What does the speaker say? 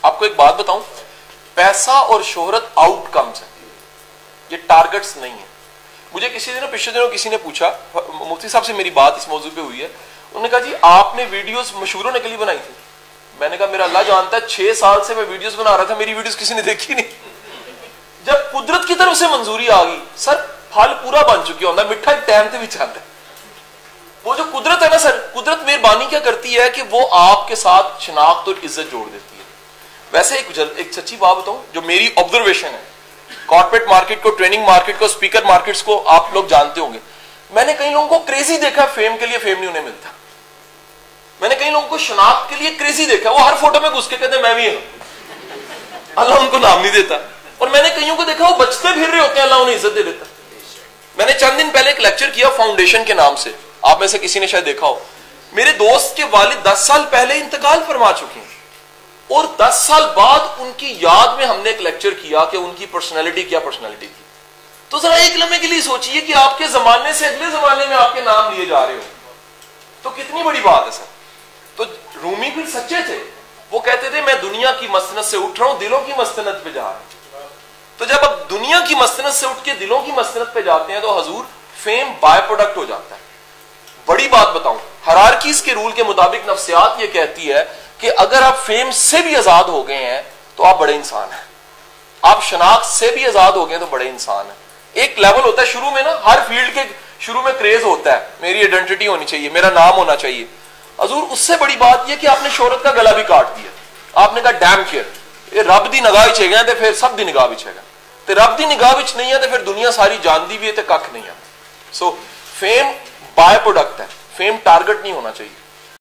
आपको एक बात बताऊं, पैसा और शोहरत आउटकम्स है, ये टारगेट्स नहीं है। मुझे पिछले दिनों किसी ने पूछा, मुफ्ती साहब से मेरी बात इस मौजू पे हुई है, उन्होंने कहा जी आपने वीडियोस मशहूर होने के लिए बनाई थी। मैंने कहा मेरा अल्लाह जानता है 6 साल से मैं वीडियोस बना रहा था, मेरी वीडियोस किसी ने देखी नहीं। जब कुदरत की तरफ से मंजूरी आ गई, सर फल पूरा बन चुकी होता, मिठा एक टाइम से भी चाहता है। वो जो कुदरत है ना सर, कुदरत मेहरबानी क्या करती है कि वो आपके साथ शनाख्त और इज्जत जोड़ देती है। वैसे एक सच्ची बात बताऊं, जो मेरी ऑब्जर्वेशन है, कॉर्पोरेट मार्केट को, ट्रेनिंग मार्केट को, स्पीकर मार्केट्स को आप लोग जानते होंगे। मैंने कई लोगों को क्रेजी देखा फेम के लिए, फेम नहीं उन्हें मिलता। मैंने कई लोगों को शनाख्त के लिए क्रेजी देखा, वो हर फोटो में घुस के कहते हैं मैं भी हूं, अल्लाह उनको नाम नहीं देता। और मैंने कईयों को देखा वो बचते फिर रहे होते हैं, अल्लाह उन्हें इज्जत दे देता। मैंने चंद दिन पहले एक लेक्चर किया फाउंडेशन के नाम से, आप में से किसी ने शायद देखा हो। मेरे दोस्त के वालिद 10 साल पहले इंतकाल फरमा चुके हैं, और 10 साल बाद उनकी याद में हमने एक लेक्चर किया कि उनकी पर्सनैलिटी क्या पर्सनैलिटी थी। तो जरा एक लम्हे के लिए सोचिए कि आपके जमाने से अगले जमाने में आपके नाम लिए जा रहे हो, तो कितनी बड़ी बात है सर। तो रूमी फिर सच्चे थे, वो कहते थे मैं दुनिया की मसनत से उठ रहा हूं, दिलों की मसनत पे जा रहा हूं। तो जब आप दुनिया की मसनत से उठ के दिलों की मसनत पे जाते हैं, तो हजूर फेम बाय प्रोडक्ट हो जाता है। बड़ी बात बताऊं, हायरार्कीज़ के रूल के मुताबिक नफ्सियात ये कहती है कि अगर आप फेम से भी आजाद हो गए हैं तो आप बड़े इंसान हैं, आप शनाख्त से भी आजाद हो गए तो बड़े इंसान हैं। एक लेवल होता है शुरू में ना, हर फील्ड के शुरू में क्रेज होता है, मेरी आइडेंटिटी होनी चाहिए, मेरा नाम होना चाहिए। हजूर उससे बड़ी बात यह कि आपने शोहरत का गला भी काट दिया। आपने कहा डैम केयर, ये रब दी निगाह विच है तो फिर सब दी निगाह विच है, तो रब दी निगाह विच नहीं है तो फिर दुनिया सारी जानती भी है तो कख नहीं है। सो फेम बाय प्रोडक्ट है, फेम टारगेट नहीं होना चाहिए।